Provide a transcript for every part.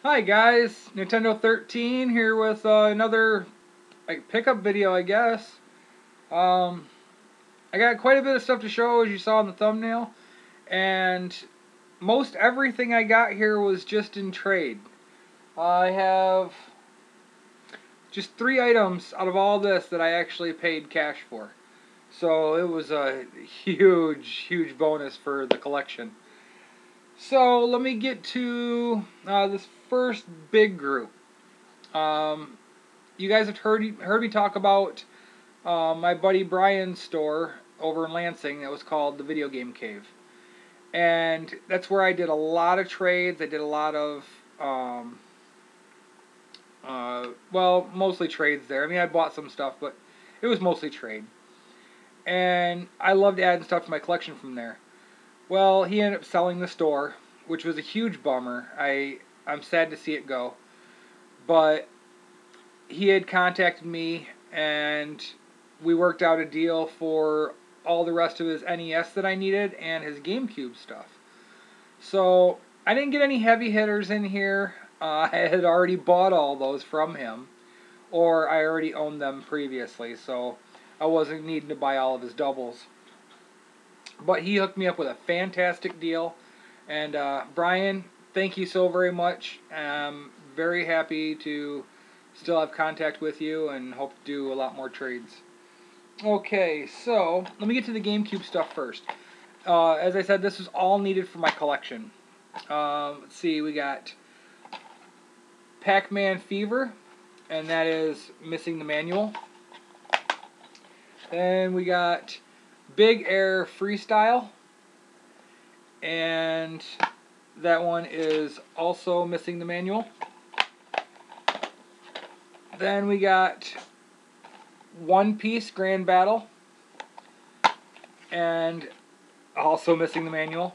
Hi guys, Nintendo 13 here with another pickup video, I guess. I got quite a bit of stuff to show, as you saw in the thumbnail, and most everything I got here was just in trade. I have just 3 items out of all this that I actually paid cash for, so it was a huge bonus for the collection. So let me get to this first big group. You guys have heard me talk about my buddy Brian's store over in Lansing that was called the Video Game Cave, and that's where I did a lot of trades. I did a lot of well, mostly trades there. I mean, I bought some stuff, but it was mostly trade, and I loved adding stuff to my collection from there. Well, he ended up selling the store, which was a huge bummer. I'm sad to see it go. But he had contacted me, and we worked out a deal for all the rest of his NES that I needed and his Gamecube stuff. So I didn't get any heavy hitters in here. I had already bought all those from him, or I already owned them previously, so I wasn't needing to buy all of his doubles. But he hooked me up with a fantastic deal. And Brian, thank you so very much. I'm very happy to still have contact with you and hope to do a lot more trades. Okay, so let me get to the GameCube stuff first. As I said, this is all needed for my collection. Let's see, we got Pac-Man Fever, and that is missing the manual. Then we got Big Air Freestyle, and that one is also missing the manual. Then we got One Piece Grand Battle, and also missing the manual.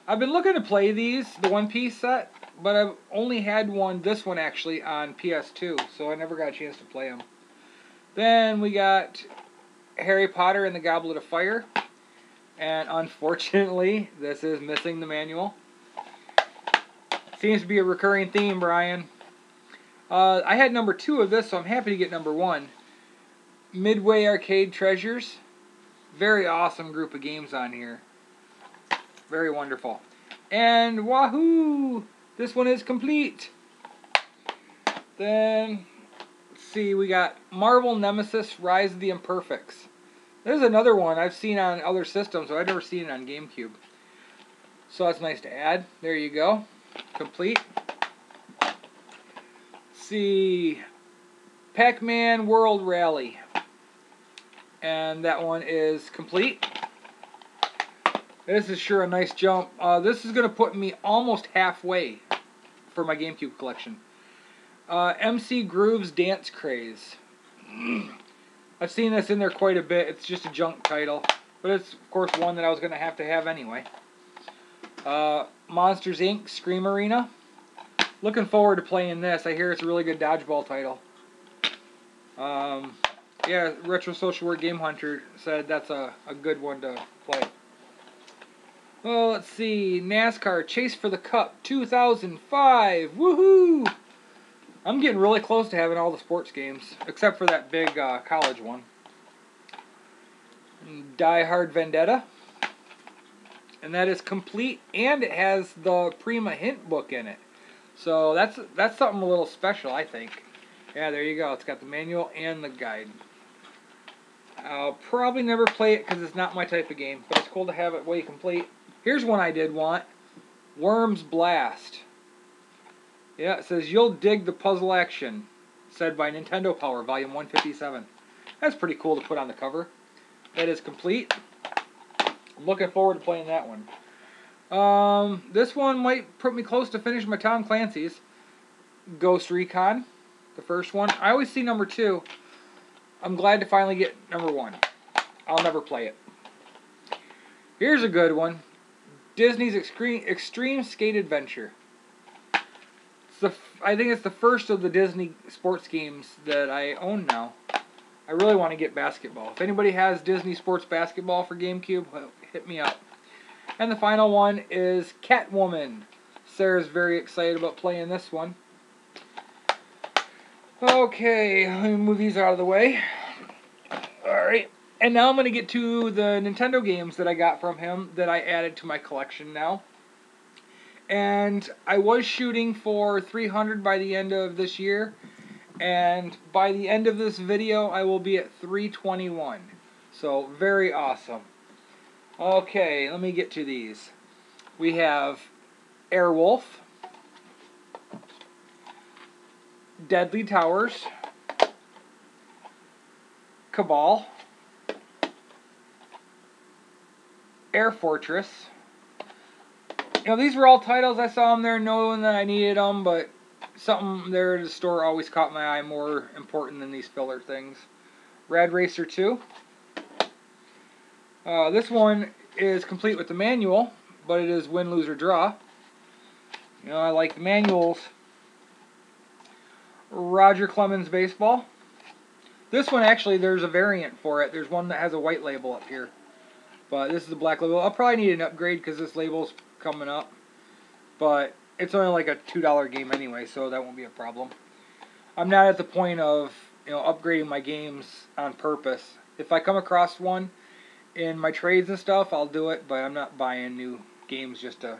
I've been looking to play these, the One Piece set, but I've only had this one actually, on PS2, so I never got a chance to play them. Then we got Harry Potter and the Goblet of Fire, and unfortunately this is missing the manual. Seems to be a recurring theme, Brian. I had number 2 of this, so I'm happy to get number 1. Midway Arcade Treasures. Very awesome group of games on here. Very wonderful. And wahoo! This one is complete. Then let's see, we got Marvel Nemesis Rise of the Imperfects. There's another one I've seen on other systems, but I've never seen it on GameCube. So that's nice to add. There you go. Complete. Let's see, Pac-Man World Rally. And that one is complete. This is sure a nice jump. This is going to put me almost halfway for my GameCube collection. MC Groove's Dance Craze. I've seen this in there quite a bit. It's just a junk title, but it's of course one that I was going to have anyway. Monsters Inc. Scream Arena. Looking forward to playing this. I hear it's a really good dodgeball title. Yeah, Retro Social Work Game Hunter said that's a good one to play. Well, let's see. NASCAR Chase for the Cup 2005. Woohoo! I'm getting really close to having all the sports games, except for that big college one. Die Hard Vendetta. And that is complete, and it has the Prima hint book in it. So that's something a little special, I think. Yeah, there you go. It's got the manual and the guide. I'll probably never play it because it's not my type of game, but it's cool to have it way complete. Here's one I did want. Worms Blast. Yeah, it says, "You'll dig the puzzle action," said by Nintendo Power, Volume 157. That's pretty cool to put on the cover. That is complete. I'm looking forward to playing that one. This one might put me close to finish my Tom Clancy's. Ghost Recon, the first one. I always see number 2. I'm glad to finally get number 1. I'll never play it. Here's a good one. Disney's Extreme Skate Adventure. I think it's the first of the Disney sports games that I own now. I really want to get basketball. If anybody has Disney Sports Basketball for GameCube, hit me up. And the final one is Catwoman, Sarah's very excited about playing this one. Okay, let me move these out of the way. Alright, and now I'm going to get to the Nintendo games that I got from him that I added to my collection now. And I was shooting for 300 by the end of this year. And by the end of this video, I will be at 321. So, very awesome. Okay, let me get to these. We have Airwolf, Deadly Towers, Cabal, Air Fortress. You know, these were all titles. I saw them there knowing that I needed them, but something there at the store always caught my eye more important than these filler things. Rad Racer 2. This one is complete with the manual, but it is win, lose, or draw. You know, I like the manuals. Roger Clemens Baseball. This one, actually, there's a variant for it. There's one that has a white label up here. But this is a black label. I'll probably need an upgrade because this label's coming up. But it's only like a $2 game anyway, so that won't be a problem. I'm not at the point of, you know, upgrading my games on purpose. If I come across one in my trades and stuff, I'll do it, but I'm not buying new games just to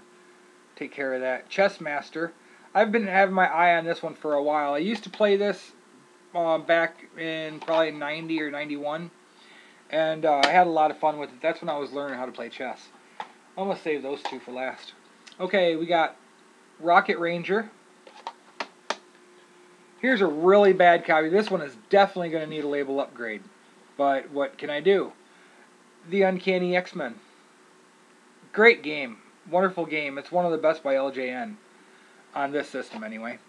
take care of that. Chess Master. I've been having my eye on this one for a while. I used to play this back in probably 90 or 91, and I had a lot of fun with it. That's when I was learning how to play chess. I'm going to save those two for last. Okay, we got Rocket Ranger. Here's a really bad copy. This one is definitely going to need a label upgrade. But what can I do? The Uncanny X-Men. Great game. Wonderful game. It's one of the best by LJN. On this system, anyway.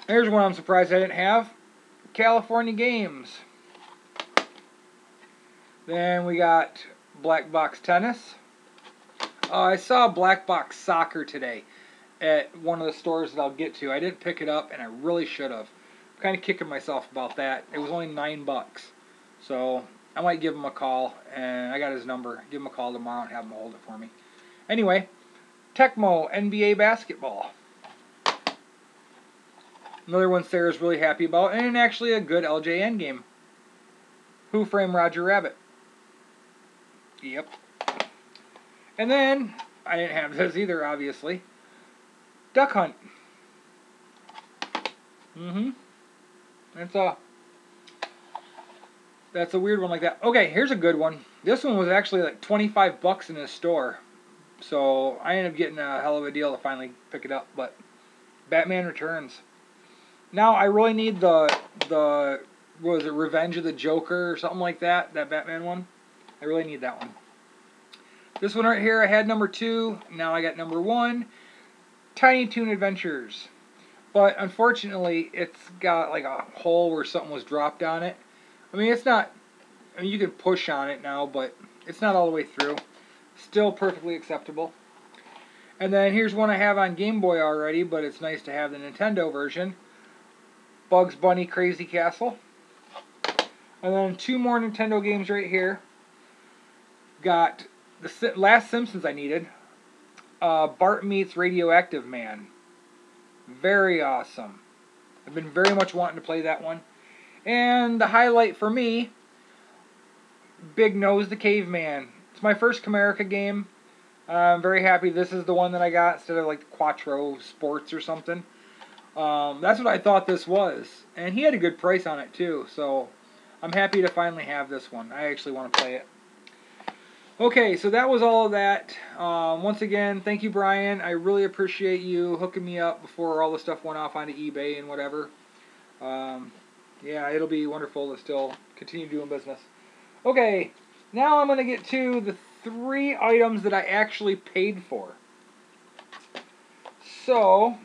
Here's one I'm surprised I didn't have. California Games. Then we got Black Box Tennis. I saw Black Box Soccer today at one of the stores that I'll get to. I didn't pick it up, and I really should have. I'm kind of kicking myself about that. It was only $9. So I might give him a call, and I got his number. Give him a call tomorrow and have him hold it for me. Anyway, Tecmo NBA Basketball. Another one Sarah's really happy about, and actually a good LJN game. Who Framed Roger Rabbit? Yep. And then, I didn't have this either, obviously. Duck Hunt. That's a weird one like that. Okay, here's a good one. This one was actually like $25 in the store. So I ended up getting a hell of a deal to finally pick it up. But Batman Returns. Now I really need the what was it, Revenge of the Joker or something like that. That Batman one. I really need that one. This one right here, I had number 2. Now I got number 1. Tiny Toon Adventures. But unfortunately, it's got like a hole where something was dropped on it. I mean, it's not. I mean, you can push on it now, but it's not all the way through. Still perfectly acceptable. And then here's one I have on Game Boy already, but it's nice to have the Nintendo version. Bugs Bunny Crazy Castle. And then 2 more Nintendo games right here. Got the last Simpsons I needed. Bart Meets Radioactive Man. Very awesome. I've been very much wanting to play that one. And the highlight for me, Big Nose the Caveman. It's my first Comerica game. I'm very happy this is the one that I got instead of like Quattro Sports or something. That's what I thought this was. And he had a good price on it too. So I'm happy to finally have this one. I actually want to play it. Okay, so that was all of that. Once again, thank you, Brian. I really appreciate you hooking me up before all the stuff went off onto eBay and whatever. Yeah, it'll be wonderful to still continue doing business. Okay, now I'm going to get to the 3 items that I actually paid for. So,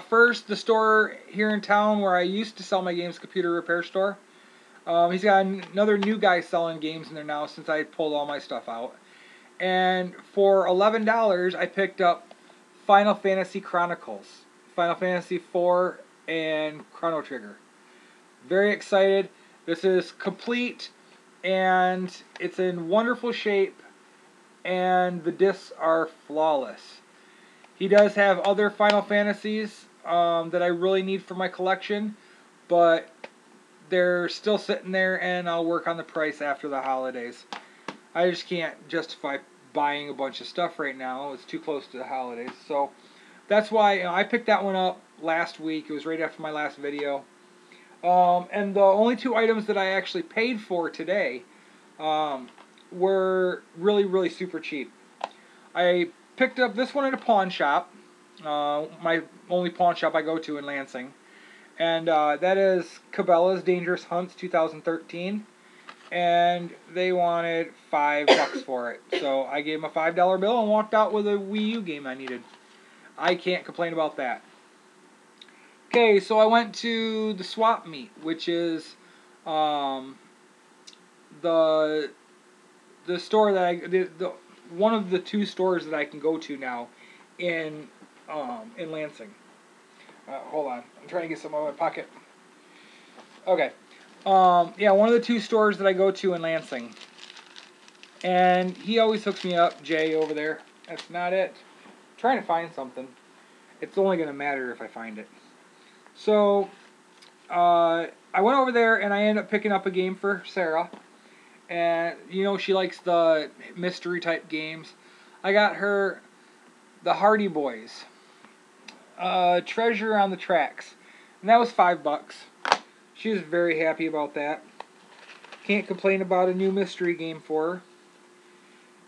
first, the store here in town where I used to sell my games, Computer Repair Store. He's got another new guy selling games in there now since I pulled all my stuff out. And for $11, I picked up Final Fantasy Chronicles, Final Fantasy IV, and Chrono Trigger. Very excited. This is complete, and it's in wonderful shape, and the discs are flawless. He does have other Final Fantasies that I really need for my collection, but they're still sitting there, and I'll work on the price after the holidays. I just can't justify buying a bunch of stuff right now. It's too close to the holidays. So that's why I picked that one up last week. It was right after my last video. And the only two items that I actually paid for today were really, really super cheap. I picked up this one at a pawn shop. My only pawn shop I go to in Lansing. And that is Cabela's Dangerous Hunts 2013. And they wanted $5 for it. So I gave them a $5 bill and walked out with a Wii U game I needed. I can't complain about that. Okay, so I went to the swap meet, which is the store that one of the two stores that I can go to now in Lansing. Hold on, I'm trying to get some out of my pocket. Okay. Yeah, one of the two stores that I go to in Lansing. And he always hooks me up, Jay over there. That's not it. I'm trying to find something. It's only going to matter if I find it. So, I went over there and I ended up picking up a game for Sarah. And, you know, she likes the mystery type games. I got her the Hardy Boys. Treasure on the Tracks. And that was $5. She was very happy about that. Can't complain about a new mystery game for her.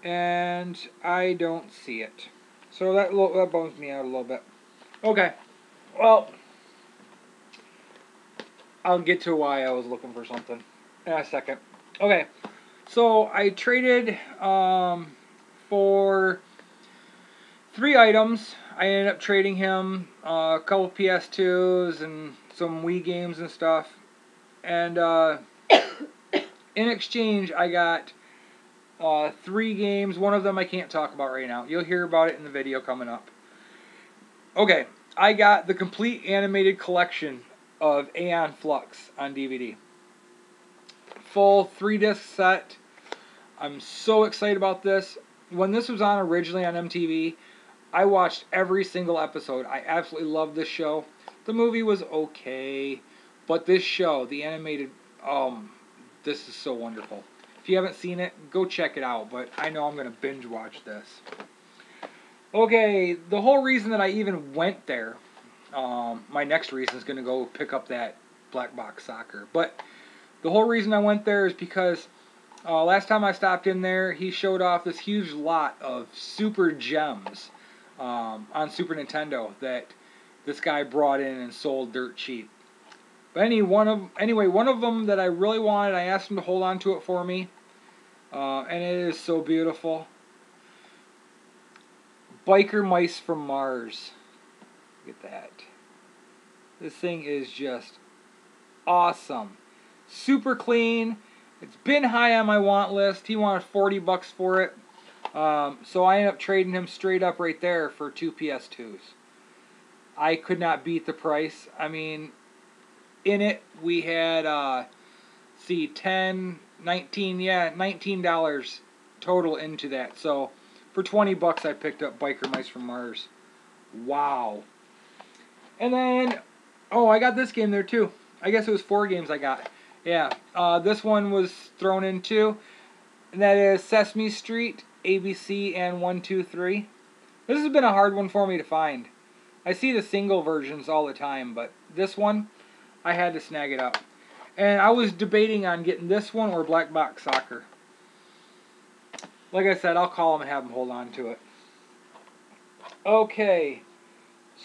And I don't see it. So that bums me out a little bit. Okay. Well, I'll get to why I was looking for something in a second. Okay. So I traded for 3 items. I ended up trading him a couple PS2s and some Wii games and stuff. And in exchange, I got 3 games. One of them I can't talk about right now. You'll hear about it in the video coming up. Okay, I got the complete animated collection of Aeon Flux on DVD. Full 3-disc set. I'm so excited about this. When this was on originally on MTV, I watched every single episode. I absolutely loved this show. The movie was okay, but this show, the animated, this is so wonderful. If you haven't seen it, go check it out, but I know I'm going to binge watch this. Okay, the whole reason that I even went there, my next reason is going to go pick up that Black Box Soccer, but the whole reason I went there is because last time I stopped in there, he showed off this huge lot of super gems on Super Nintendo that this guy brought in and sold dirt cheap. But anyway, one of them that I really wanted, I asked him to hold on to it for me. And it is so beautiful. Biker Mice from Mars. Look at that. This thing is just awesome. Super clean. It's been high on my want list. He wanted $40 for it. So I ended up trading him straight up right there for 2 PS2s. I could not beat the price. I mean, in it we had, $19 total into that. So for $20 I picked up Biker Mice from Mars. Wow. And then, I got this game there too. I guess it was 4 games I got. Yeah, this one was thrown in too. And that is Sesame Street, ABC, and 1, 2, 3. This has been a hard one for me to find. I see the single versions all the time, but this one, I had to snag it up. And I was debating on getting this one or Black Box Soccer. Like I said, I'll call him and have him hold on to it. Okay.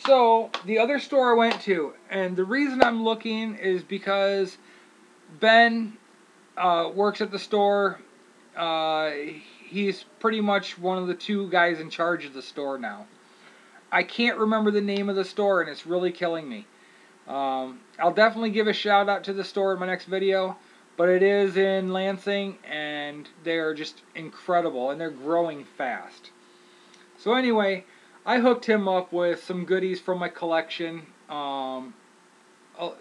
So, the other store I went to, and the reason I'm looking is because Ben works at the store. He's pretty much one of the 2 guys in charge of the store now. I can't remember the name of the store, and it's really killing me. I'll definitely give a shout out to the store in my next video, but it is in Lansing, and they're just incredible, and they're growing fast. So anyway, I hooked him up with some goodies from my collection, a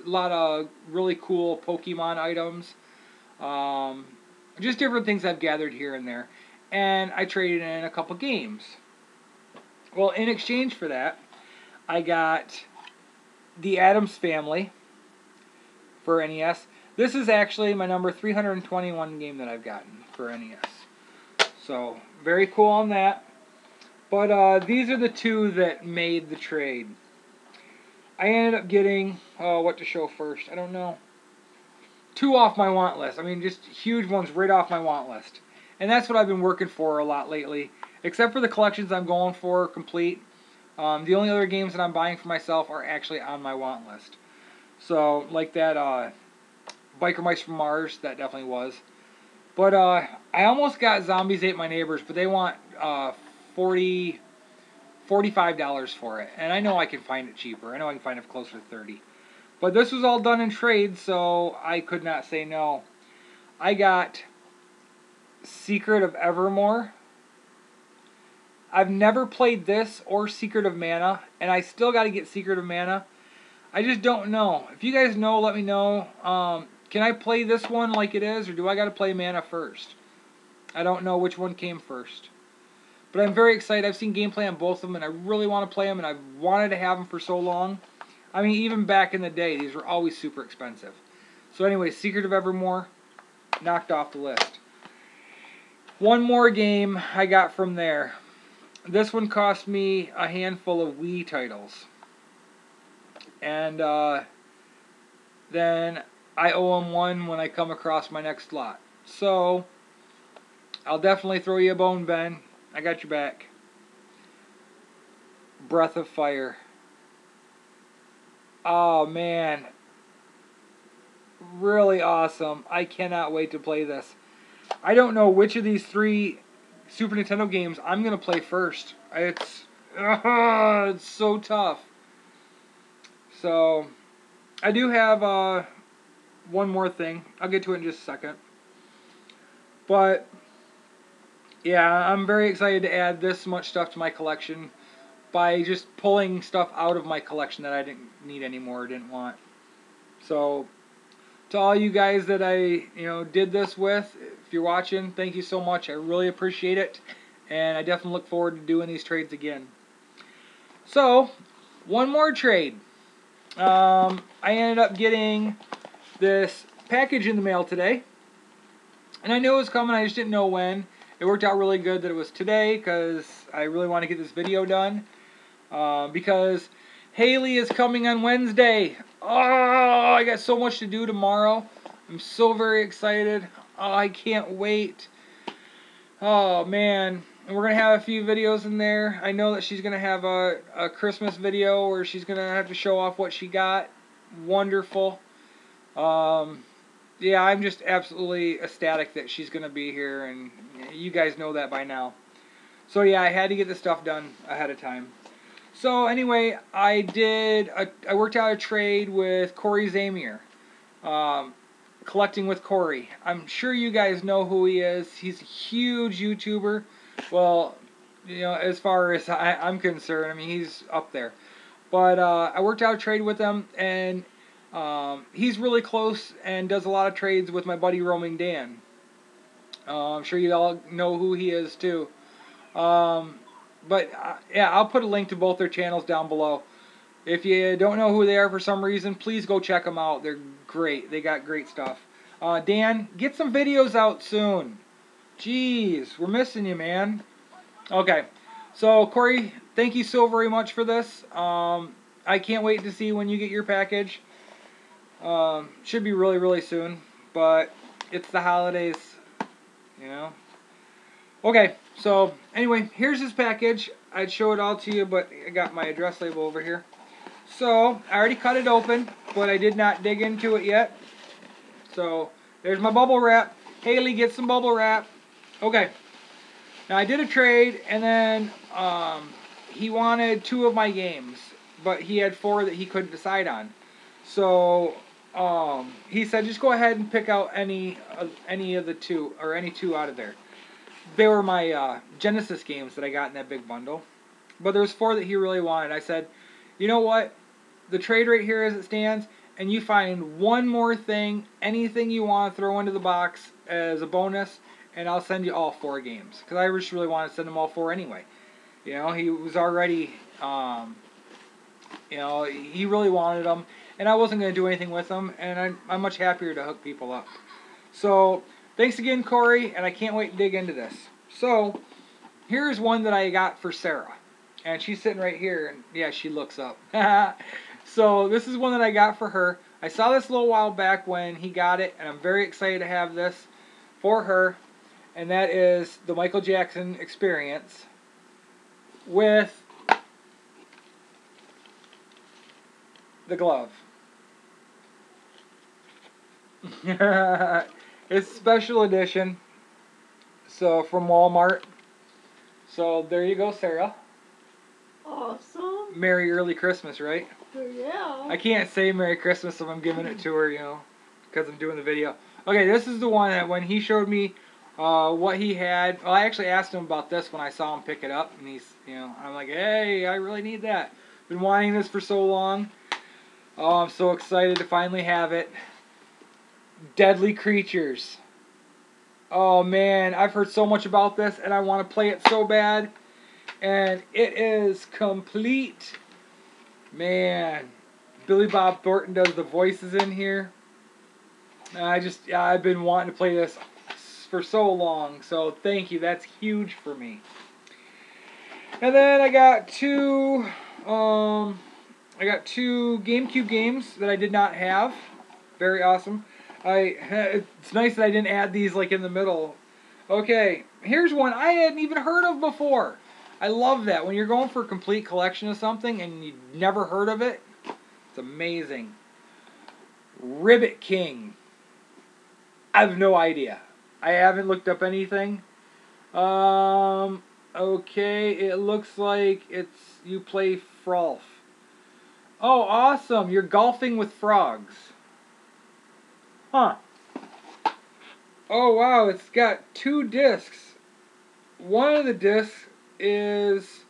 lot of really cool Pokemon items, just different things I've gathered here and there. and I traded in a couple games. Well, in exchange for that, I got the Addams Family for NES. This is actually my number 321 game that I've gotten for NES. So, very cool on that. But these are the two that made the trade. I ended up getting, what to show first, I don't know. 2 off my want list. I mean, just huge ones right off my want list. And that's what I've been working for a lot lately. Except for the collections I'm going for complete. The only other games that I'm buying for myself are actually on my want list. So, like that Biker Mice from Mars, that definitely was. But I almost got Zombies Ate My Neighbors, but they want $45 for it. And I know I can find it cheaper. I know I can find it closer to $30. But this was all done in trade, so I could not say no. I got Secret of Evermore. I've never played this or Secret of Mana, and I still got to get Secret of Mana. I just don't know. If you guys know, let me know. Can I play this one like it is, or do I got to play Mana first? I don't know which one came first. But I'm very excited. I've seen gameplay on both of them, and I really want to play them, and I've wanted to have them for so long. I mean, even back in the day, these were always super expensive. So anyway, Secret of Evermore, knocked off the list. One more game I got from there. This one cost me a handful of Wii titles. And then I owe them one when I come across my next lot. So, I'll definitely throw you a bone, Ben. I got your back. Breath of Fire. Oh, man. Really awesome. I cannot wait to play this. I don't know which of these 3 Super Nintendo games I'm going to play first. It's so tough. So, I do have one more thing. I'll get to it in just a second. But, yeah, I'm very excited to add this much stuff to my collection by just pulling stuff out of my collection that I didn't need anymore, didn't want. So, to all you guys that I, did this with, if you're watching, thank you so much. I really appreciate it, and I definitely look forward to doing these trades again. So, one more trade. I ended up getting this package in the mail today, and I knew it was coming. I just didn't know when. It worked out really good that it was today because I really want to get this video done. Because Haley is coming on Wednesday. Oh, I got so much to do tomorrow. I'm so very excited. Oh, I can't wait. Oh, man. And we're going to have a few videos in there. I know that she's going to have a Christmas video where she's going to have to show off what she got. Wonderful. Yeah, I'm just absolutely ecstatic that she's going to be here, and you guys know that by now. So yeah, I had to get this stuff done ahead of time. So anyway, I worked out a trade with Cory Szamier, collecting with Cory. I'm sure you guys know who he is. He's a huge YouTuber. Well, as far as I'm concerned, I mean, he's up there. But I worked out a trade with him, and he's really close and does a lot of trades with my buddy Roaming Dan. I'm sure you all know who he is too. But yeah, I'll put a link to both their channels down below. If you don't know who they are for some reason, please go check them out. They're great. They got great stuff. Dan, get some videos out soon. Jeez, we're missing you, man. Okay, so Cory, thank you so very much for this. I can't wait to see when you get your package. Should be really, really soon, but it's the holidays, Okay, so anyway, here's his package. I'd show it all to you, but I got my address label over here. So, I already cut it open, but I did not dig into it yet. So, there's my bubble wrap. Haley, get some bubble wrap. Okay. Now, I did a trade, and then he wanted 2 of my games, but he had 4 that he couldn't decide on. So, he said, just go ahead and pick out any of the 2, or any 2 out of there. They were my Genesis games that I got in that big bundle. But there's 4 that he really wanted. I said, you know what? The trade right here as it stands, and you find one more thing, anything you want to throw into the box as a bonus, and I'll send you all 4 games. Because I just really want to send them all 4 anyway. You know, he was already, you know, he really wanted them. And I wasn't going to do anything with them. And I'm much happier to hook people up. So, thanks again, Cory. And I can't wait to dig into this. So, here's one that I got for Sarah. And she's sitting right here. And yeah, she looks up. So, this is one that I got for her. I saw this a little while back when he got it. And I'm very excited to have this for her. And that is the Michael Jackson Experience with the glove. It's special edition. So from Walmart. So there you go, Sarah. Awesome. Merry early Christmas, right? Yeah. I can't say Merry Christmas if I'm giving it to her, you know, because I'm doing the video. Okay, this is the one that when he showed me what he had. Well, I actually asked him about this when I saw him pick it up, and he's, you know, I'm like, hey, I really need that. Been wanting this for so long. Oh, I'm so excited to finally have it. Deadly Creatures. Oh man, I've heard so much about this, and I want to play it so bad. And it is complete. Man, Billy Bob Thornton does the voices in here. I've been wanting to play this for so long, so thank you. That's huge for me. And then I got two GameCube games that I did not have. Very awesome. It's nice that I didn't add these like in the middle. Okay, here's one I hadn't even heard of before. I love that when you're going for a complete collection of something and you've never heard of it. It's amazing. Ribbit King. I have no idea. I haven't looked up anything. Okay, it looks like you play Frolf. Oh, awesome. You're golfing with frogs. Huh. Oh, wow. It's got 2 discs. One of the discs is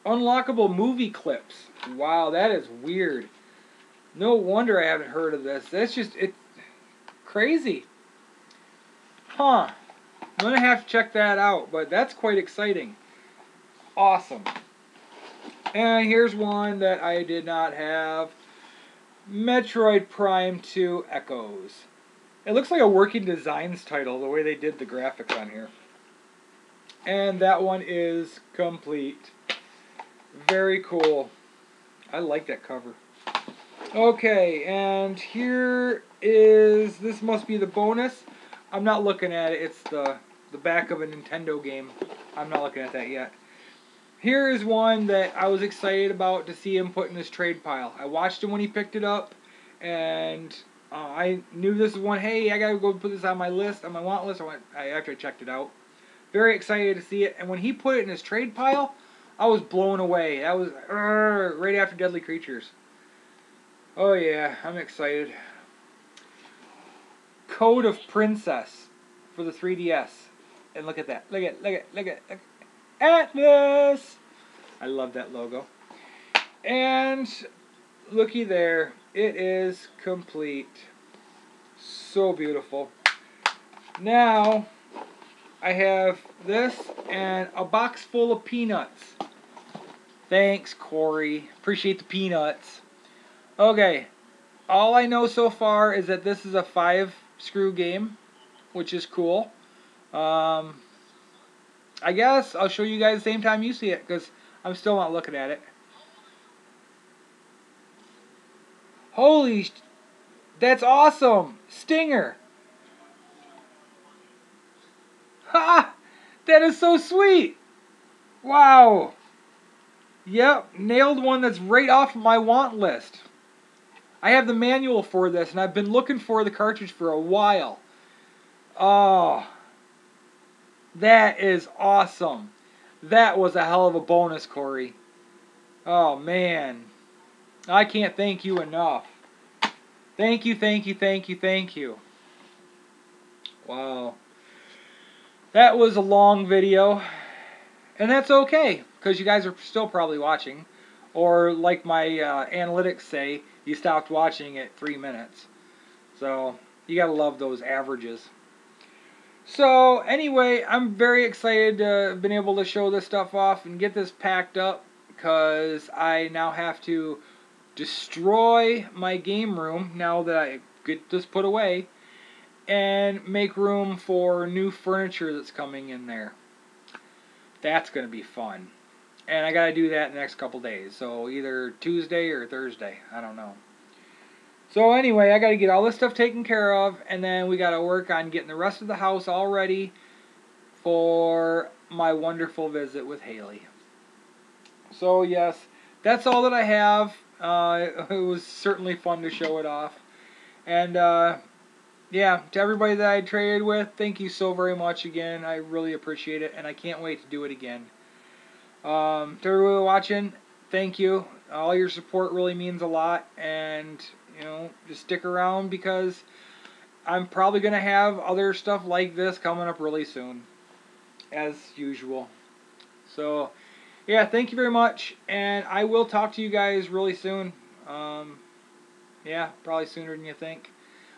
unlockable movie clips. Wow, that is weird. No wonder I haven't heard of this. It's crazy. Huh. I'm going to have to check that out, but that's quite exciting. Awesome. And here's one that I did not have. Metroid Prime 2 Echoes. It looks like a Working Designs title, the way they did the graphics on here. And that one is complete. Very cool. I like that cover. Okay, and here is, this must be the bonus. I'm not looking at it. It's the back of a Nintendo game. I'm not looking at that yet. Here is one that I was excited about to see him put in his trade pile. I watched him when he picked it up, and I knew this was one, hey, I gotta go put this on my list, on my want list. After I checked it out. Very excited to see it, and when he put it in his trade pile, I was blown away. That was right after Deadly Creatures. Oh yeah, I'm excited. Code of Princess for the 3DS. And look at that. Look at Atlas! I love that logo. And looky there. It is complete. So beautiful. Now, I have this and a box full of peanuts. Thanks, Cory. Appreciate the peanuts. Okay. All I know so far is that this is a 5-screw game, which is cool. I guess I'll show you guys the same time you see it, because I'm still not looking at it. Holy, that's awesome! Stinger! Ha! That is so sweet! Wow! Yep, nailed one that's right off my want list. I have the manual for this, and I've been looking for the cartridge for a while. Oh, that is awesome. That was a hell of a bonus, Cory. Oh, man. I can't thank you enough. Thank you, thank you, thank you, thank you. Wow. That was a long video. And that's okay, because you guys are still probably watching. Or, like my analytics say, you stopped watching at 3 minutes. So, you gotta love those averages. So anyway, I'm very excited to have been able to show this stuff off and get this packed up because I now have to destroy my game room now that I get this put away and make room for new furniture that's coming in there. That's going to be fun. And I got to do that in the next couple days. So either Tuesday or Thursday. I don't know. So anyway, I got to get all this stuff taken care of. And then we got to work on getting the rest of the house all ready for my wonderful visit with Haley. So yes, that's all that I have. It was certainly fun to show it off. And yeah, to everybody that I traded with, thank you so very much again. I really appreciate it, and I can't wait to do it again. To everybody watching, thank you. All your support really means a lot, and just stick around because I'm probably gonna have other stuff like this coming up really soon, as usual. So, yeah, thank you very much, and I will talk to you guys really soon. Yeah, probably sooner than you think.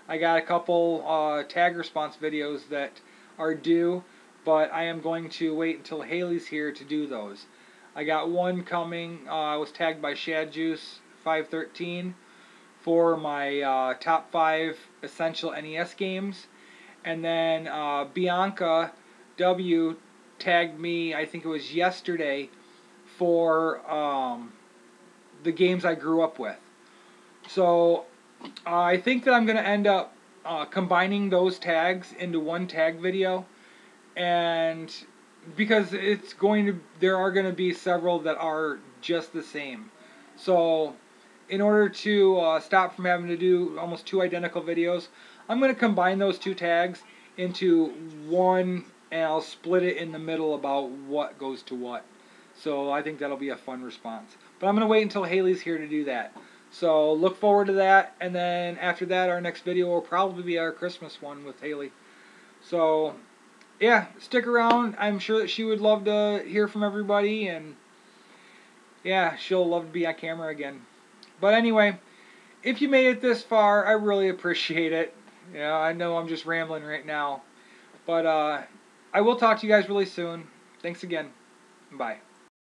I got a couple tag response videos that are due, but I am going to wait until Haley's here to do those. I got one coming. I was tagged by ShadJuice513 for my top 5 essential NES games, and then Bianca W tagged me. I think it was yesterday for the games I grew up with. So I think that I'm going to end up combining those tags into one tag video, and because there are going to be several that are just the same. So in order to stop from having to do almost 2 identical videos, I'm going to combine those 2 tags into one, and I'll split it in the middle about what goes to what. So I think that'll be a fun response. But I'm going to wait until Haley's here to do that. So look forward to that, and then after that our next video will probably be our Christmas one with Haley. So yeah, stick around. I'm sure that she would love to hear from everybody, and yeah, she'll love to be on camera again. But anyway, if you made it this far, I really appreciate it. I know I'm just rambling right now, but I will talk to you guys really soon. Thanks again. Bye.